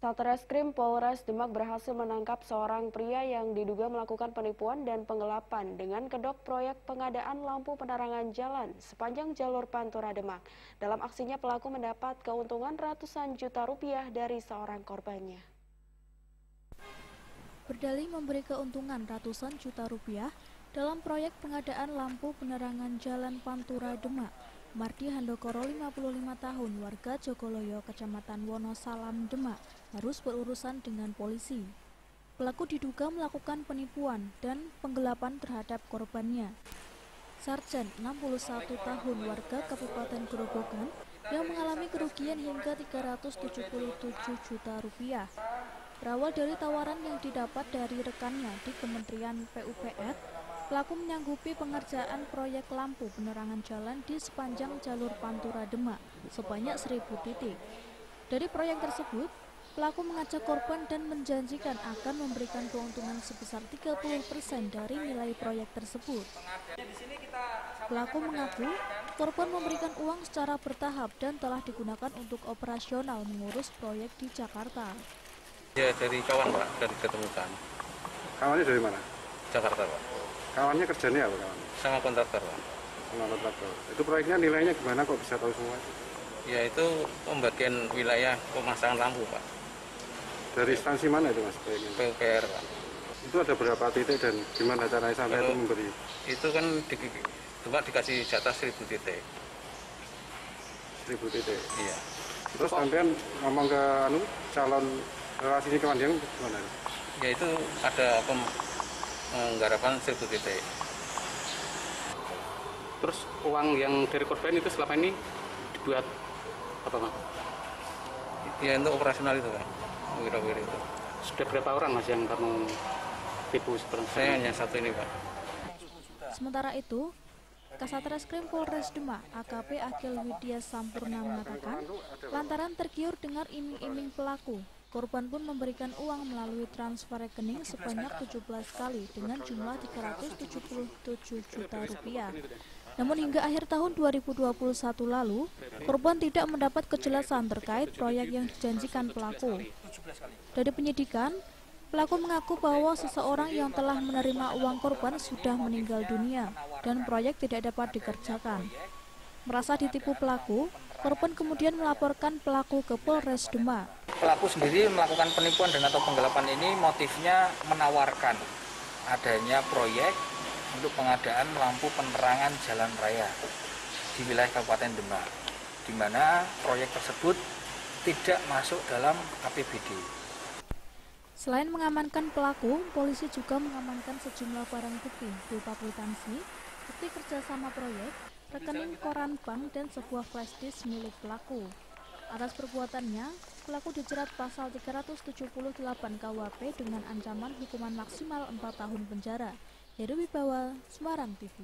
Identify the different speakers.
Speaker 1: Satreskrim Polres Demak berhasil menangkap seorang pria yang diduga melakukan penipuan dan penggelapan dengan kedok proyek pengadaan lampu penerangan jalan sepanjang jalur Pantura Demak. Dalam aksinya pelaku mendapat keuntungan ratusan juta rupiah dari seorang korbannya.
Speaker 2: Berdalih memberi keuntungan ratusan juta rupiah dalam proyek pengadaan lampu penerangan jalan Pantura Demak, Mardi Handokoro 55 tahun warga Jogoloyo, Kecamatan Wonosalam, Demak harus berurusan dengan polisi. Pelaku diduga melakukan penipuan dan penggelapan terhadap korbannya. Sarjan 61 tahun warga Kabupaten Grobogan yang mengalami kerugian hingga 377 juta rupiah. Berawal dari tawaran yang didapat dari rekannya di Kementerian PUPR, pelaku menyanggupi pengerjaan proyek lampu penerangan jalan di sepanjang jalur Pantura Demak sebanyak 1000 titik. Dari proyek tersebut, pelaku mengajak korban dan menjanjikan akan memberikan keuntungan sebesar 30% dari nilai proyek tersebut. Pelaku mengaku korban memberikan uang secara bertahap dan telah digunakan untuk operasional mengurus proyek di Jakarta.
Speaker 3: Ya dari kawan Pak, dari ketemukan.
Speaker 4: Kawannya dari mana?
Speaker 3: Jakarta Pak.
Speaker 4: Kawannya kerjanya apa kawan?
Speaker 3: Sama kontraktor Pak.
Speaker 4: Sama kontraktor. Itu proyeknya nilainya gimana kok bisa tahu semua itu?
Speaker 3: Ya itu pembagian wilayah pemasangan lampu Pak.
Speaker 4: Dari instansi mana itu Mas proyeknya?
Speaker 3: PUPR Pak.
Speaker 4: Itu ada berapa titik dan gimana caranya sampai itu memberi?
Speaker 3: Itu kan Demak dikasih jatah 1000 titik.
Speaker 4: 1000 titik?
Speaker 3: Iya.
Speaker 4: Terus sampean ngomong ke calon relasinya kawan yang gimana?
Speaker 3: Ya itu ada penggarapan 1000 titik.
Speaker 5: Terus uang yang dari korban itu selama ini dibuat apa Mas?
Speaker 3: Ya untuk operasional itu Pak, wira-wira itu.
Speaker 5: Sudah berapa orang Mas yang kamu tipu seperti itu?
Speaker 3: Saya hanya satu ini Pak.
Speaker 2: Sementara itu, Kasatreskrim Polres Demak AKP Akil Widya Sampurna mengatakan, lantaran tergiur dengar iming-iming pelaku, korban pun memberikan uang melalui transfer rekening sebanyak 17 kali dengan jumlah 377 juta rupiah. Namun hingga akhir tahun 2021 lalu, korban tidak mendapat kejelasan terkait proyek yang dijanjikan pelaku. Dari penyidikan, pelaku mengaku bahwa seseorang yang telah menerima uang korban sudah meninggal dunia dan proyek tidak dapat dikerjakan. Merasa ditipu pelaku, korban kemudian melaporkan pelaku ke Polres Demak.
Speaker 6: Pelaku sendiri melakukan penipuan dan atau penggelapan ini motifnya menawarkan adanya proyek untuk pengadaan lampu penerangan jalan raya di wilayah Kabupaten Demak, di mana proyek tersebut tidak masuk dalam APBD.
Speaker 2: Selain mengamankan pelaku, polisi juga mengamankan sejumlah barang bukti berupa kwitansi, bukti kerjasama proyek, rekening koran bank, dan sebuah flash disk milik pelaku. Atas perbuatannya, pelaku dijerat pasal 378 KUHP dengan ancaman hukuman maksimal 4 tahun penjara. Heru Wibawa, Semarang TV.